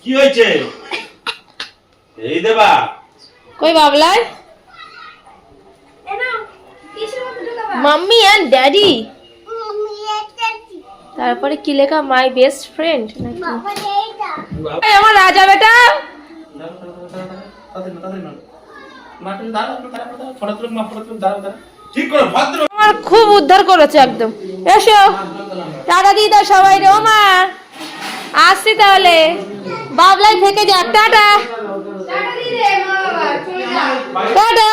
কি হয়েছে? এই দেবা কই বাবলাই? Mummy and daddy. তারপরে কি লেখা? মাই বেস্ট ফ্রেন্ড নাকি? এই আমার রাজা বেটা। আমার খুব উদ্ধার করেছে একদম। এসো টাটা দিয়ে দাও সবাই রে। ও মা আসছি তাহলে, বাবলাই থেকে যাক। Tata tata.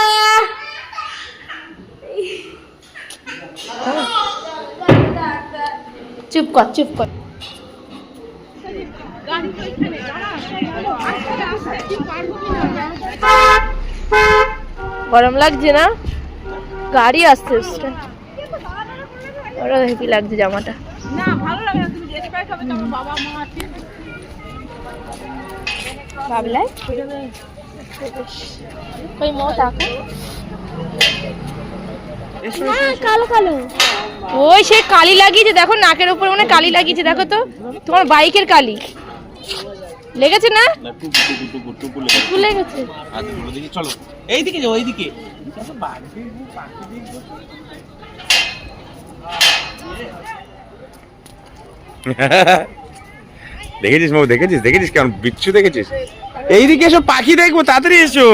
চুপ কর চুপ কর। গরম লাগছে না? গাড়ি আসছে ওরা হেভি লাগছে জামাটা। না ভালো লাগে না, তুমি যেতে পারো তবে তোমার বাবা মা আছে। বাবলাই কই মো টাকা কালো কালো। ওই সে কালি লাগিয়েছে দেখো, নাকের উপর মানে কালি লাগিয়েছে দেখো তো। তোমার বাইকের কালি লেগেছে না? লেগেছে। চলো এইদিকে যাও, এইদিকে। দেখেছিস বাবু? দেখেছিস কেমন বিচ্ছু দেখেছিস? এইদিকে এসো, পাখি দেখবো, তাড়াতাড়ি এসো।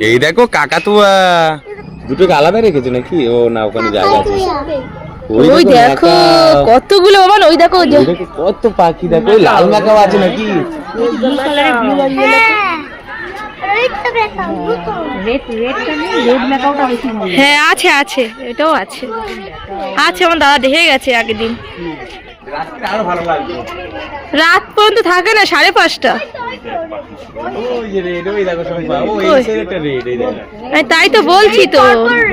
এই দেখো কাকাতুয়া দুটোকে আলাদা রেখেছে নাকি? ও না, ওখানে জায়গা আছে। ওই দেখো কতগুলো বাবা। ওই দেখো কত পাখি, দেখো ওই লাল মাকাও আছে নাকি? হ্যাঁ আছে আছে, এটাও আছে আছে। আমার দাদা দেখে গেছে আগের দিন। আরো ভালো লাগবে। রাত পর্যন্ত থাকে না, 5:30। তাই তো বলছি তো,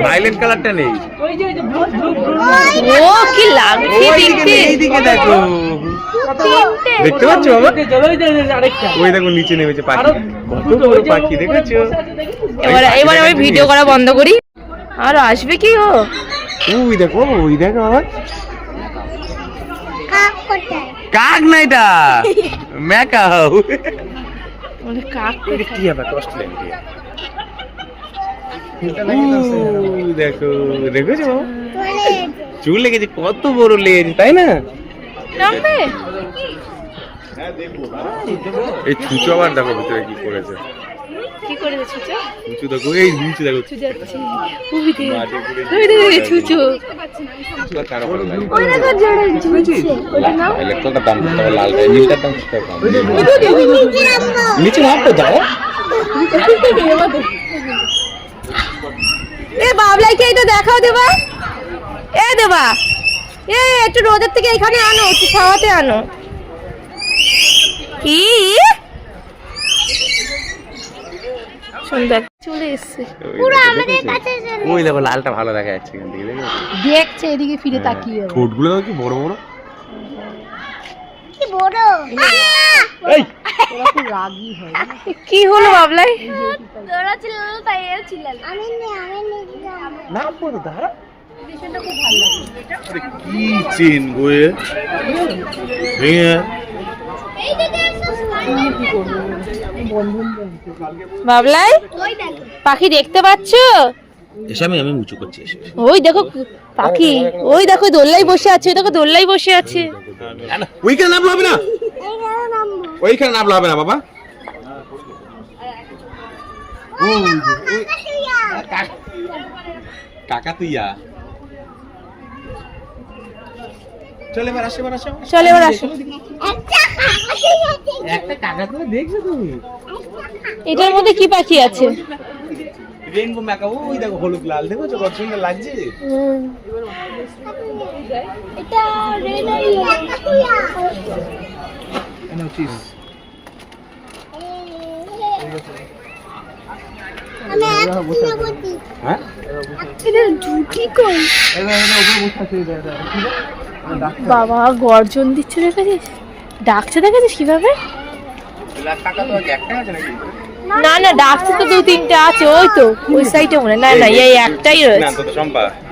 ভায়োলেট কালারটা নেই। ও কি লাগছে দেখতে। এইদিকে দেখো, দেখতে পাচ্ছ বাবা? ওই দেখো নিচে নেমেছে পাখি, কত বড় পাখি দেখেছো? এবার আমি ভিডিও করা বন্ধ করি। আর আসবে কি ও? ওই দেখো বাবা, কাক না এটা, ম্যাকাও। কাক কি হবে? কষ্ট লাগে। দেখো দেখেছো? চুল লেগেছে, কত বড় লেজ, তাই না? এই ছুঁচো আবার দেখো ভিতরে কি করেছে। কি করেছে ছুঁচো? ছুঁচো দেখো, এই নিচে দেখো ছুঁচো যাচ্ছে। ওই দেখো ছুঁচো। ইলেকট্রনটার দাম তবে লাল গায়ে, নীলটার দাম কম। নিচে নাম তো যায়। এ বাবলাইকে এটা দেখাও দেবা। এ দেবা, এ একটু রোদের থেকে এখানে আনো, একটু খাওয়াতে আনো। কি সুন্দর চলে এসছে পুরো আমাদের কাছে। ওই দেখো লালটা ভালো দেখা যাচ্ছে এখান থেকে, দেখছে এদিকে ফিরে তাকিয়ে। ঠোঁটগুলো কি বড় বড়, কি বড়। এই রাগী হয়। কি হলো বাবলাই? তোরা চিল্লাল তাই এর চিল্লাল। আমি না পড়ে দাঁড়া। খুব ভালো লাগে। আরে কি চেন গোয়ে ভেঙে। বাবলাই পাখি দেখতে পাচ্ছো? এসে আমি উঁচু করছি। ওই দেখো পাখি, ওই দেখো দোল্লাই বসে আছে, দেখো দোল্লাই বসে আছে। ওইখানে নামলে হবে না, ওইখানে নামলে হবে না বাবা। কাকাতুইয়া। চলে এবার আসো, চলে এবার আসো। একটা কাকাতুয়া দেখছো তুমি? এটার মধ্যে কি পাখি আছে? Rainbow macaw. ওই দেখো হলুদ লাল, দেখো কত সুন্দর লাগছে। এটা রেড কাকাতুয়া। এনো চিজ। হ্যাঁ বাবা গর্জন দিচ্ছে দেখেছিস, ডাকছে দেখেছিস কিভাবে? না না ডাকছে তো 2-3টে আছে, ওই তো ওই সাইডে মনে হয়। না না এই একটাই রয়েছে।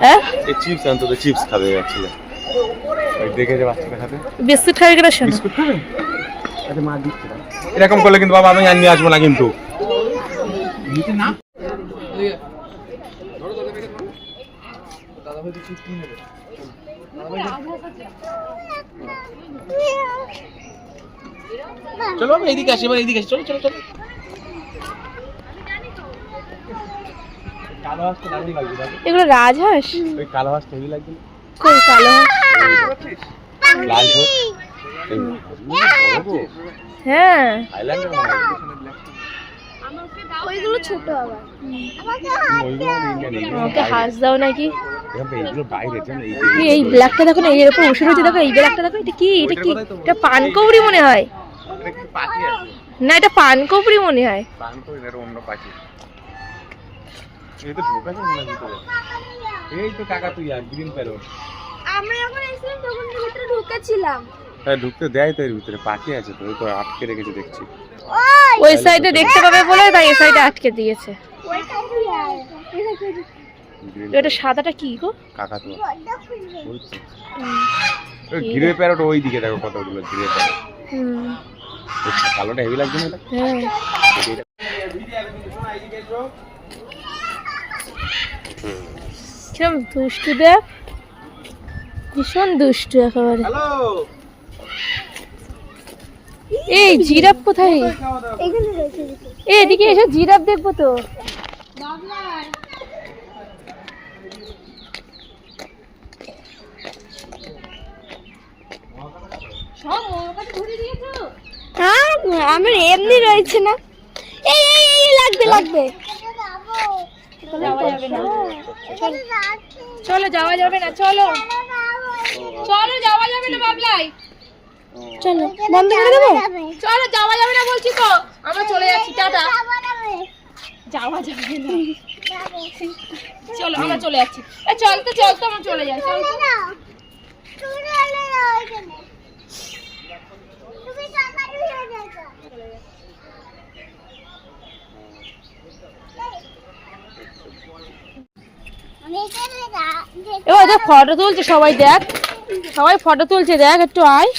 হ্যাঁ চিপস অন্তত চিপস খাবে যাচ্ছিল, দেখে যে বাচ্চাটা খাবে। বিস্কুট খাবে কিনা শোনো। বিস্কুট খাবে? আচ্ছা মা দিচ্ছে না। এরকম করলে কিন্তু বাবা আমি আর নিয়ে আসবো না কিন্তু। চলো বাবা এইদিকে আসি, এবার এইদিকে আসি, চলো চলো চলো। কালো হাঁসটা দারুণ লাগছে দাদা। এগুলো রাজহাঁস? ওই কালো হাঁস তৈরি লাগছে না? কই কালো হাঁস? লাল ঝোল। হ্যাঁ থাইল্যান্ডের মনে হয়। ওইগুলো ছোট আবার ওইগুলো ইন্ডিয়ান, এইগুলো ওকে হাঁস দাও নাকি? এইগুলো বাইরে জানো এই এই ব্ল্যাকটা দেখো না, এর উপর বসে রয়েছে দেখো, এই ব্ল্যাকটা দেখো। এটা কি? এটা কি? এটা পানকৌড়ি মনে হয়। পাখি আছে। না এটা পানকৌড়ি মনে হয়। পান তো এর অন্য পাখি। এই তো ঢোকাছে মনে হয় ভিতরে। এই তো কাকা তুই আর গ্রিন প্যারট। আমরা যখন এসেছিলাম তখন ভিতরে ঢুকেছিলাম। হ্যাঁ ঢুকতে দেয় তো, এর ভিতরে পাখি আছে তো, ওই তো আটকে রেখেছে দেখছি। ওই সাইডে দেখতে পাবে বলে তাই এই সাইডে আটকে দিয়েছে। এটা সাদাটা কি গো? কাকা তো ওই ঘিরে প্যারট ওই দিকে দেখো কতগুলো ঘিরে প্যারট। হুম কালোটা হেভি লাগছে না এটা? হ্যাঁ কিরম দুষ্টু দেখ, ভীষণ দুষ্টু একেবারে। এই জিরাফ কোথায়? এখানে রয়েছে এদিকে এসে জিরাফ দেখবো তো। হ্যাঁ আমার এমনি রয়েছে না। এই এই এই লাগবে লাগবে। যাওয়া যাবে না, চলো যাওয়া যাবে না, চলো চলো যাওয়া যাবে না বাবলাই, চলো বন্ধ করে দেবো। চলো যাওয়া যাবে না বলছি তো, আমরা চলে যাচ্ছি, টাটা। যাওয়া যাবে না, চলো আমরা চলে যাচ্ছি। চল তো চল তো, আমরা চলে যাই, চল তো। এবার দেখ ফটো তুলছে সবাই, দেখ সবাই ফটো তুলছে, দেখ একটু আয়।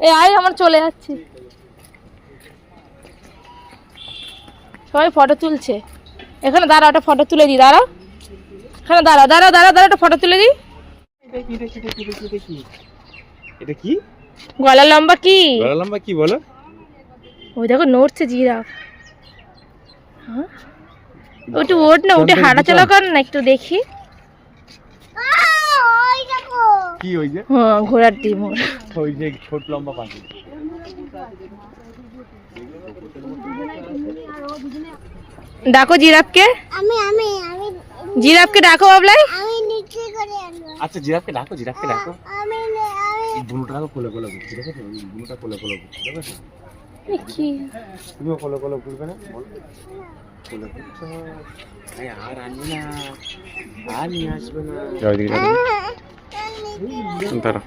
এই আয়, আমরা চলে যাচ্ছি। সবাই ফটো তুলছে, এখানে দাঁড়া, ওটা ফটো তুলে দিই, দাঁড়া এখানে দাঁড়া দাঁড়া দাঁড়া দাঁড়া, একটা ফটো তুলে দিই। এটা কি? গলা লম্বা কি? গলা লম্বা কি বলো? ওই দেখো নড়ছে জিরাফ। হ্যাঁ ওটা ওঠ না, উঠে হাঁটাচলা কর না একটু দেখি। কি ওই যে? হ্যাঁ ঘোড়ার ডিম ওর। ওই যে ছোট লম্বা পাখি। ডাকো জিরাফকে, আমি আমি আমি জিরাফকে ডাকো বাবলাই। আমি নিচে করে আনবো। আচ্ছা জিরাফকে ডাকো, জিরাফকে ডাকো। আমি আমি বুনুটাকে কোলে কোলে ঘুরছে, দেখেছো? বুনুটা কোলে কোলে ঘুরছে, দেখেছো? এ কি? তুমিও কোলে কোলে ঘুরবে না? কোলে ঘুরছো। আরে আর আনবে না, আর নিয়ে আসবে না। যাও দিকে যাও। দাঁড়া।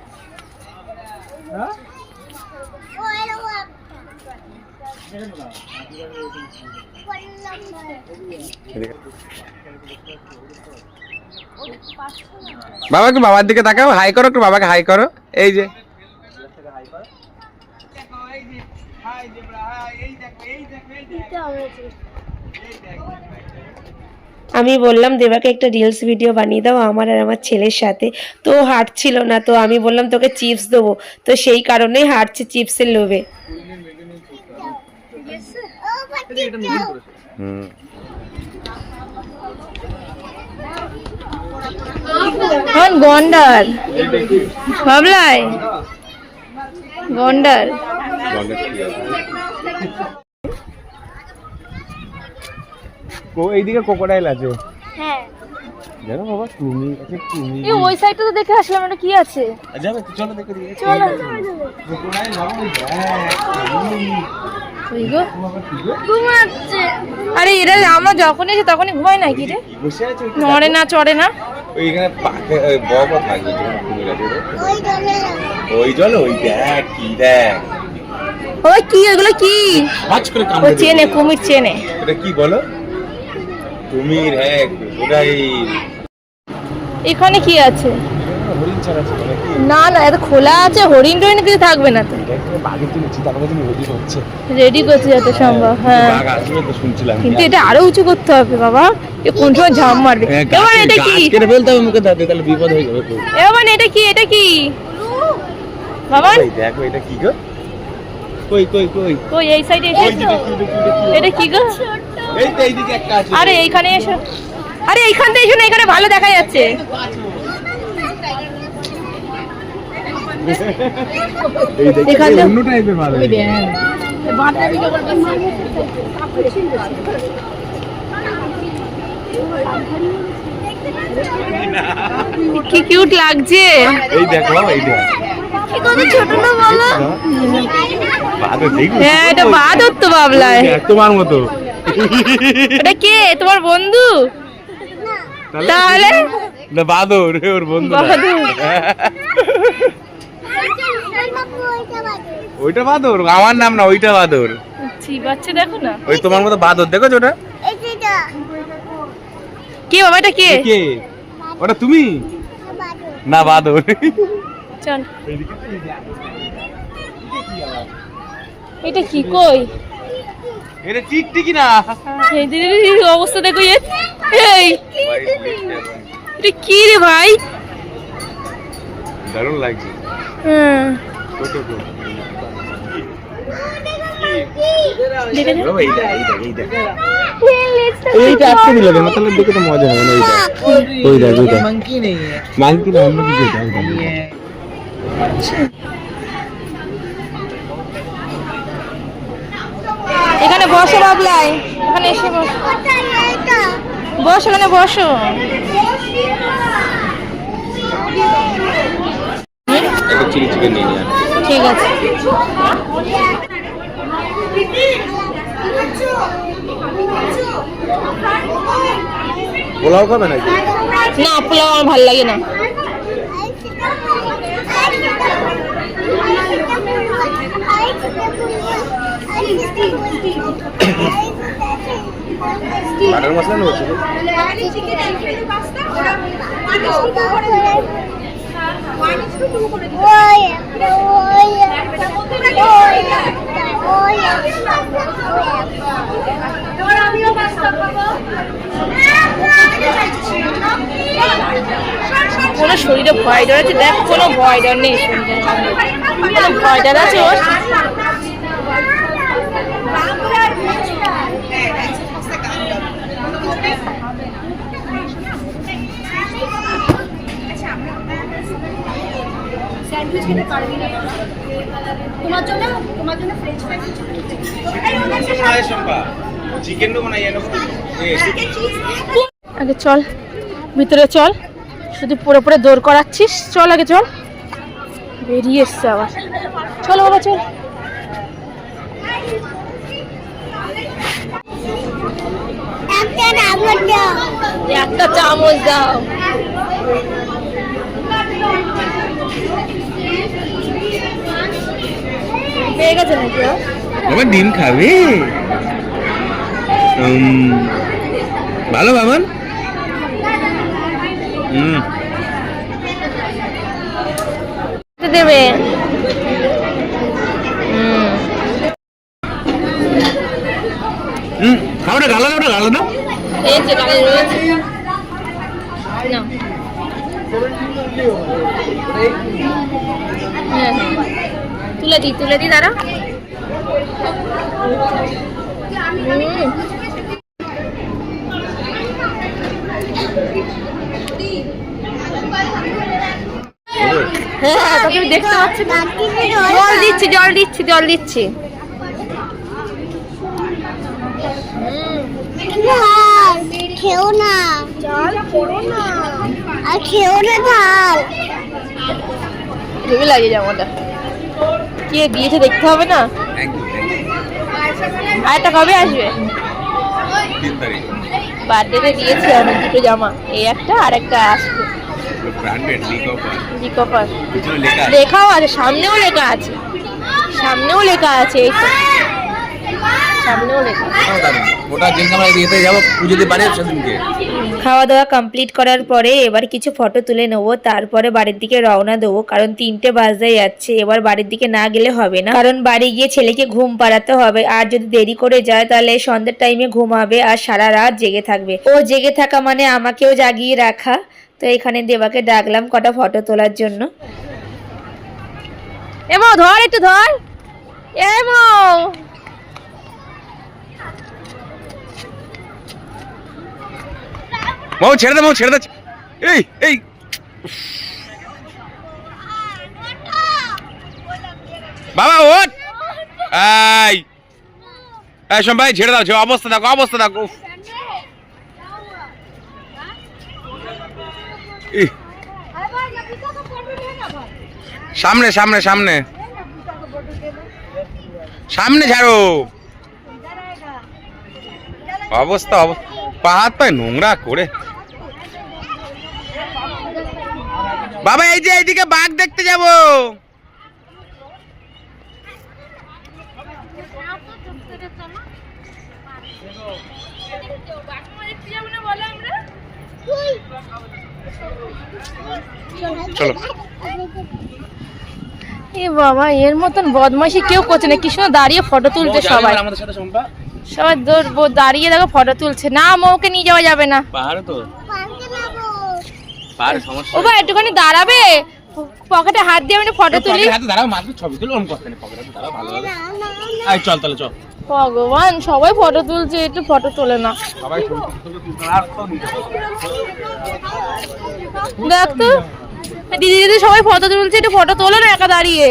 বাবা একটু বাবার দিকে তাকাও, হাই করো একটু, বাবাকে হাই করো। এই যে আমি বললাম দেবাকে একটা রিলস ভিডিও বানিয়ে দাও আমার আর আমার ছেলের সাথে, তো হাঁটছিল না, তো আমি বললাম তোকে চিপস দেবো, তো সেই কারণেই হাঁটছে চিপসের লোভে। গন্ডার ভাবলাই, গন্ডার এইদিকে ক্রোকোডাইল আছে। হ্যাঁ জানো বাবা কুমি আছে, কুমি। এই ওই সাইডটা তো দেখে আসলাম, এটা কি আছে? যাবে তো, চলো দেখে দিই। চলো ক্রোকোডাইল বাবা, ওই গো ঘুমাচ্ছে। আরে এরা আমরা যখন এসে তখনই ঘুমায় নাকি রে? বসে আছে নড়ে না চড়ে না। ওইখানে বব থাকবে যখন কুমির আছে ওই জলে ওই জল ওই দেখ কি দেখ ওই কি ওগুলো কি? আজ করে ও কামড়ে চেনে, কুমির চেনে। এটা কি বলো কুমির হ্যাঁ ওটাই এখানে কি আছে? হরিণ ছাড়া ছিল নাকি না না, এটা খোলা আছে, হরিণ টরিণ কিছু থাকবে না তো। বাঘে তুলেছি তারপরে তুমি রেডি হচ্ছে রেডি করতে যত সম্ভব। হ্যাঁ, বাঘ আসবে তো শুনছিলাম কিন্তু এটা আরো উঁচু করতে হবে বাবা, এ কোন সময় ঝাঁপ মারবে। এবার এটা কি? কেটে ফেলতে হবে মুখে দাঁতে, তাহলে বিপদ হয়ে যাবে খুব। এবার এটা কি? এটা কি বাবা? এই দেখো এটা কি গো কই কই কই কই এই সাইডে ওই এসে? দিকে কি দেখি এটা কি গো? এই তো এইদিকে একটা আছে আরে এইখানে এসো, আরে এইখান থেকে এসো না, এখানে ভালো দেখা যাচ্ছে। এই দেখো এখান থেকে- অন্য টাইপের ভালো কি কিউট লাগছে। এই দেখো এই দেখো কি কত ছোট না বলো? বাদর দেখো হ্যাঁ, এটা বাদর তো বাবলায়। তোমার মতো এটা কে, তোমার বন্ধু? তাহলে না বাদর ওর বন্ধু না। বাদর। ওইটা বাদর আমার নাম না ওইটা বাদর চিবাচ্ছে দেখো না। ওই তোমার মতো বাদর দেখো ওটা এইটা কে বাবা, এটা কে? কে ওটা তুমি না বাদর চল, এটা কি? কই এটা টিকটিকি না এই দিদির অবস্থা দেখো। এই এটা কি রে ভাই? দারুণ লাগছে হ্যাঁ, দেখে দে। এইটা আজকে দিল না তাহলে দেখে তো মজা হবে না এইটা ওই দেখ ওই দেখ মাংকি নেই মাংকি না অন্য কিছু এটা এখানে বসো বাবলাই, এখানে এসে বসো, বসো এখানে বসো। একটা চিলি চিকেন নিয়ে নিয়ে ঠিক আছে। পোলাও খাবে নাকি না, পোলাও আমার ভালো লাগে না। বাটার মশলা নেবো ছিল কোনো শরীরে ভয় ডর আছে? দেখ, কোনো ভয় ডর নেই শরীরে। কোনো ভয় ডর আছে ওর? চিকেন নেবো না আগে চল, ভিতরে চল। শুধু পুরো পুরো দৌড় করাচ্ছিস, চল আগে চল। বেরিয়ে এসছে আবার। চলো বাবা চল। একটা চামচ দাও। পেয়ে গেছে নাকি? বাবা ডিম খাবে ভালো বাবান দেবে। খাবারটা গালো না ওটা গালো না এই যে গালে রয়েছে না। হ্যাঁ, তুলে দি দাঁড়া। হ্যাঁ, তোকে আমি দেখতে পাচ্ছি না। জল দিচ্ছি। খেও না আর খেও না ঢাল। হেভি লাগে জামাটা। কে দিয়েছে দেখতে হবে না? আরেকটা কবে আসবে? 3 তারিখ। বার্থডেতে দিয়েছি আমি দুটো জামা, এই একটা আর একটা আসবে। ব্র্যান্ডেড রিকভার পিছনে লেখা আছে। লেখাও আছে, সামনেও লেখা আছে, সামনেও লেখা আছে, এই তো সামনেও লেখা আছে। ওটা যেদিন আমরা দিতে যাবো পুজোতে বাড়ি সেদিনকে। খাওয়া দাওয়া কমপ্লিট করার পরে এবার কিছু ফটো তুলে নেবো, তারপরে বাড়ির দিকে রওনা দেবো, কারণ 3টে বাজতে যাচ্ছে। এবার বাড়ির দিকে না গেলে হবে না, কারণ বাড়ি গিয়ে ছেলেকে ঘুম পাড়াতে হবে, আর যদি দেরি করে যায় তাহলে সন্ধ্যের টাইমে ঘুমাবে আর সারা রাত জেগে থাকবে। ও জেগে থাকা মানে আমাকেও জাগিয়ে রাখা। তো এখানে দেবাকে ডাকলাম কটা ফটো তোলার জন্য। এমো ধর, একটু ধর, এমো মাও ছেড়ে দে, মাও ছেড়ে দে। এই এই বাবা ওঠ। এই এই শোন ভাই, ছেড়ে দাও, অবস্থা দেখো, অবস্থা দেখো। সামনে সামনে সামনে সামনে ঝাড়ো। অবস্থা পা হাত পায়ে নোংরা করে। বাবা এই যে এইদিকে বাঘ দেখতে যাবো। চলো। এ বাবা, এর মতন বদমাইশি কেউ করছে না, কি সুন্দর দাঁড়িয়ে ফটো তুলছে সবাই। আমাদের সাথে শুনবা সবাই দাঁড়িয়ে দেখো ফটো তুলছে। না, ওকে নিয়ে যাওয়া যাবে না, পাহাড়ে তো পাহাড়ে সমস্যা। ও ভাই একটুখানি দাঁড়াবে, পকেটে হাত দিয়ে আমি ফটো তুলি। হাতে দাঁড়াও, মাত্র ছবি তুলো, ওরকম করতে নেই, পকেটে দাঁড়াও, ভালো হবে। এই চল তাহলে চল। ভগবান, সবাই ফটো তুলছে, একটু ফটো তোলে না। সবাই ছবি তুলতে আর তো নিতে হবে। দেখ তো দিদি দিদি সবাই ফটো তুলছে, একটু ফটো তোলো না একা দাঁড়িয়ে।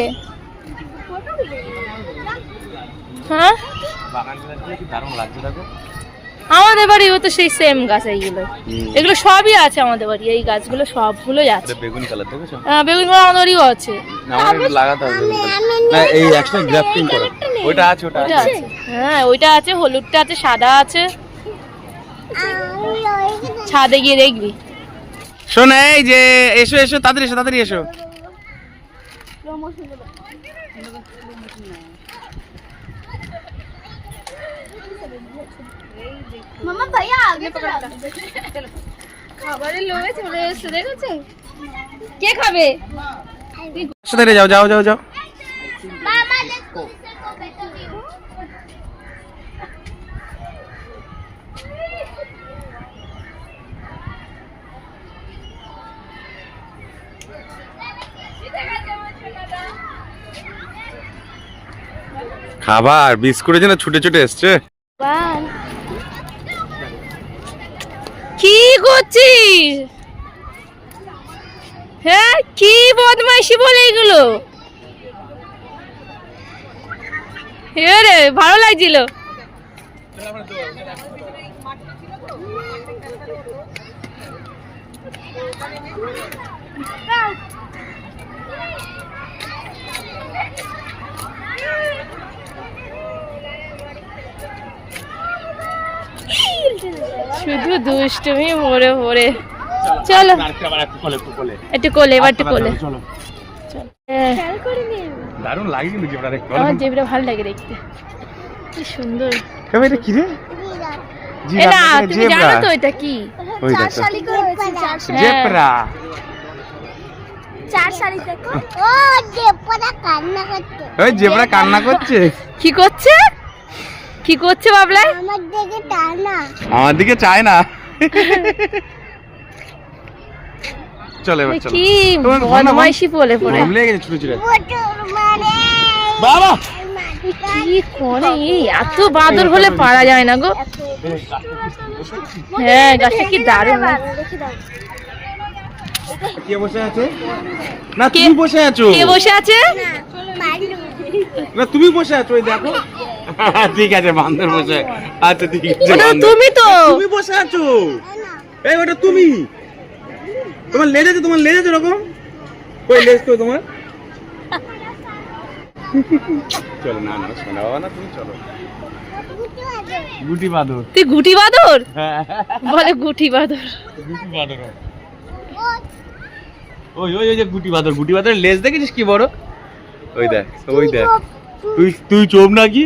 হ্যাঁ, বাগানটা কি দারুণ লাগছে দেখো। আমাদের বাড়িও তো সেই সেম গাছ, এইগুলো এগুলো সবই আছে আমাদের বাড়ি, এই গাছগুলো সবগুলোই আছে। বেগুনি কালার দেখেছো? হ্যাঁ, বেগুন করা আমাদের বাড়িও আছে। না আমাদের লাগাতে হবে না, এই এক্সট্রা গ্রাফটিং করা ওইটা আছে, ওটা ওইটা আছে। আছে, হ্যাঁ ওইটা আছে, হলুদটা আছে, সাদা আছে। ছাদে গিয়ে দেখবি। শোন এই যে এসো এসো, তাড়াতাড়ি এসো, তাড়াতাড়ি এসো। মামা ভাইয়া আগে খাবারের লোভে চলে এসেছে, দেখেছো? কে খাবে? সাথে যাও যাও যাও যাও। মামা দেখো খাবার বিস্কুটের জন্য ছুটে ছুটে এসছে। কি করছিস? হ্যাঁ, কি বদমাইশি বলে এগুলো? রে ভালো লাগছিল। শুধু দুষ্টুমি মরে পড়ে। চলো একটু কোলে, এবার একটু কোলে। দারুণ লাগে কিন্তু জেব্রা দেখতে। আমার জেব্রা ভালো লাগে দেখতে, কি সুন্দর। এটা কি রে? এটা তুমি জানো তো এটা কি? চার শালিক হয়েছে, জেব্রা। চার শালিক দেখো। ও জেব্রা কান্না করছে। ওই জেব্রা কান্না করছে। কি করছে? কি করছে বাবলাই? আমার দিকে টানা। আমার দিকে চায় না। চলে এবার চলো। কি বদমাইশি বলে পড়ে। ঘুম লেগে গেছে ছুটে ছুটে। মানে বাবা কি করে এই এত বাদর হলে পারা যায় না গো। হ্যাঁ, গাছটা কি দারুণ। কে বসে আছে? না তুমি বসে আছো। কে বসে আছে? না তুমি বসে আছো, ওই দেখো। ঠিক আছে, বান্দর বসে। আচ্ছা ঠিক আছে, ওটা তুমি তো। তুমি বসে আছো। এই ওটা তুমি। তোমার লেজ আছে, তোমার লেজ আছে এরকম। কই লেজ তো তোমার? চলো না না শোনা বাবা না তুমি চলো গুটি বাদর তুই গুটি বাদর বলে গুটি বাদর ওই ওই ওই যে গুটি বাদরের লেজ দেখেছিস কি বড় ওই দেখ তুই চোপ নাকি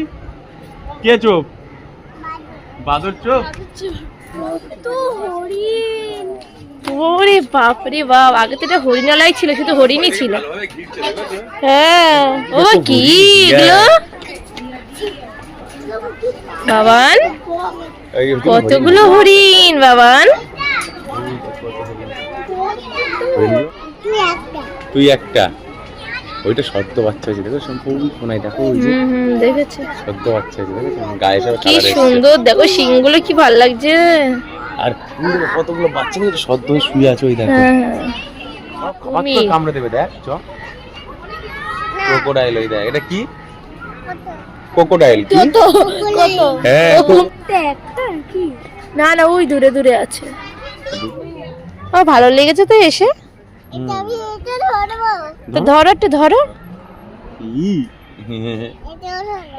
কে চোপ বাদর চোপ ওরে বাপ রে বাপ, আগে তো এটা হরিণালয় ছিল, শুধু হরিণই ছিল। হ্যাঁ ও কি এগুলো বাবান, কতগুলো হরিণ বাবান। তুই একটা ওইটা সদ্য বাচ্চা হয়েছে দেখো, সম্পূর্ণ শোনাই দেখো ওই যে দেখেছে সদ্য বাচ্চা হয়েছে দেখো, গায়ে সব কি সুন্দর দেখো, শিংগুলো কি ভালো লাগছে। আর কতগুলো বাচ্চা নিয়ে সদ্য হয়ে শুয়ে আছে ওই দেখো, কামড়ে দেবে দেখ। চ ক্রোকোডাইল, ওই দেখ এটা কি ক্রোকোডাইল কি? হ্যাঁ না না ওই দূরে দূরে আছে। আমার ভালো লেগেছে তো এসে, তো ধরো একটু ধরো।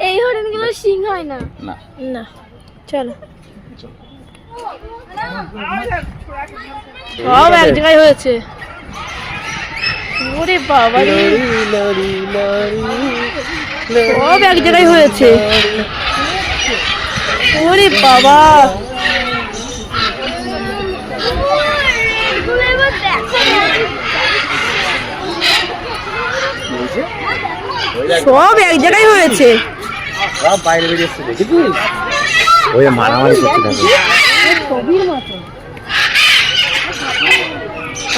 এই হরিণগুলো শিং হয় না না না। চলো সব এক জায়গায় হয়েছে। ওরে বাবা রে, সব এক জায়গায় হয়েছে। ওরে বাবা, সব এক জায়গায় হয়েছে। সব বাইরে বেরিয়েছে দেখেছিস, ওই মারামারি করতে থাকে।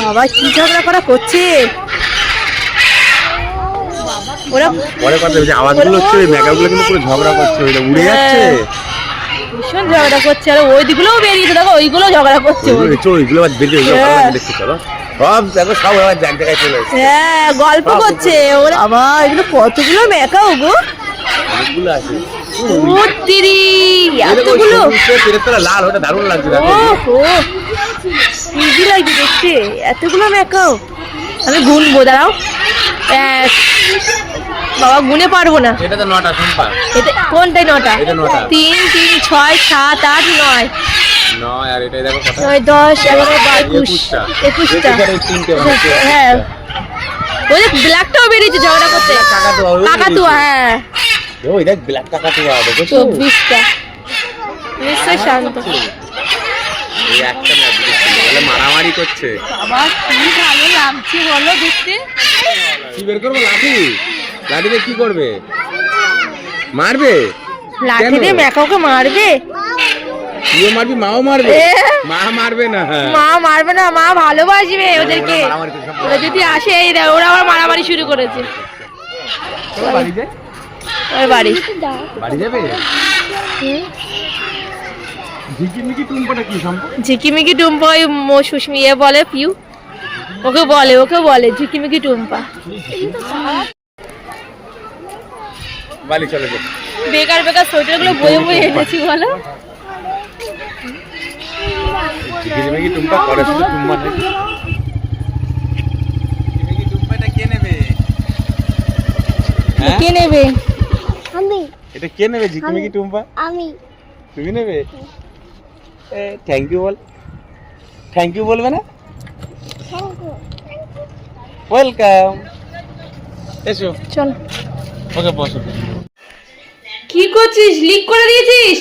বাবা কি ঝগড়া করা করছে ওরা। পরে কথা যে আওয়াজগুলো হচ্ছে ওই মেকাগুলো কিন্তু পুরো ঝগড়া করছে, ওইটা উড়ে যাচ্ছে, ভীষণ ঝগড়া করছে। আর ওই দিকগুলোও বেরিয়েছে দেখো, ওইগুলো ঝগড়া করছে। ওইগুলো আজ বেরিয়ে দেখতে চলো, সব দেখো সব এক জায়গায় চলে এসেছে। হ্যাঁ গল্প করছে ওরা। আবার এগুলো কতগুলো মেকাও গো, অনেকগুলো আছে। এতগুলো লাল, ওটা দারুণ লাগছে। ইজি লাগছে দেখতে, এতগুলো মেকাও। আমি গুনবো, দাঁড়াও। এক, বাবা গুনে পারবো না। এটা তো 9টা সম্পা। এটা কোনটাই 9টা? এটা 9টা। 3 3 6 7 8 9 9 আর এটা দেখো কত? 9 10 11 12 21টা। হ্যাঁ ওই যে ব্ল্যাকটাও বেরিয়েছে ঝগড়া করতে। কাকাতুয়া, হ্যাঁ ওই দেখ ব্ল্যাক কাকাতুয়া দেখেছো? 24টা। নিশ্চয় শান্ত। এই একটা না বলে মারামারি করছে। বাবা কি ভালো লাগছে বলো দেখতে। কি বের করবো? লাঠি? লাঠিতে কি করবে? মারবে? লাঠি দিয়ে মেকাওকে মারবে? তুইও মারবি, মাও মারবে? মা মারবে না, মা মারবে না, মা ভালোবাসবে ওদেরকে। ওরা যদি আসে এই দেখ, ওরা আবার মারামারি শুরু করেছে। ওই বাড়ি বাড়ি যাবে? ঝিকিমিকি টুম্পাটা কি সম্পর্ক? ঝিকিমিকি টুম্পা ওই সুস্মি বলে পিউ, ওকে বলে ঝিকিমিকি টুম্পা। বাড়ি চলে যাবে। বেকার সোয়েটার গুলো বয়ে বয়ে এনেছি বলো। ঝিকিমিকি টুম্পা করে শুধু টুম্পা নাকি? ঝিকিমিকি টুম্পাটা কে নেবে? কে নেবে? আমি। এটা কে নেবে ঝিকিমিকি টুম্পা? আমি। তুমি নেবে? থ্যাংক ইউ বল। থ্যাংক ইউ বলবে না? ওয়েলকাম। এসো চলো। ওকে বসো। কি করছিস? লিক করে দিয়েছিস?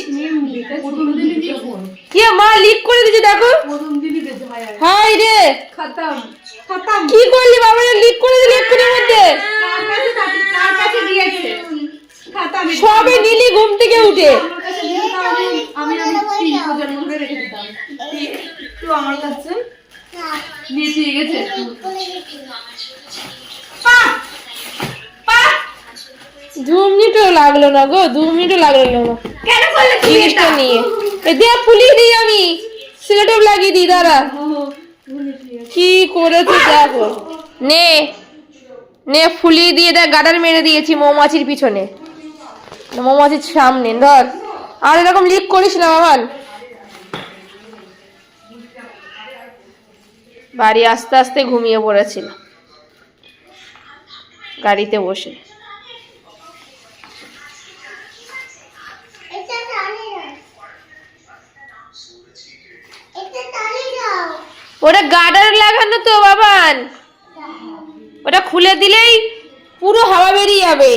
কি মা লিক করে দিয়েছে দেখো। হাই রে খতম। কি করলি বাবা, লিক করে দিলি এক্ষুনির মধ্যে। সবে নীলি ঘুম থেকে উঠে। আমার কাছে নিয়ে গেছে। 2 মিনিটও লাগলো না গো, 2 মিনিটও লাগলো না। কেন করলে জিনিসটা নিয়ে? দেখ ফুলিয়ে দিই আমি, সিলেটও লাগিয়ে দিই। দাঁড়া কি করেছে দেখো। নে ফুলিয়ে দিয়ে দেখ, গাডার মেরে দিয়েছি মৌমাছির পিছনে, মৌমাছির সামনে। ধর, আর এরকম লিক করিস না বাবান। বাড়ি আস্তে আস্তে ঘুমিয়ে পড়েছিল গাড়িতে বসে। দিলেই পুরো হাওয়া বেরিয়ে যাবে।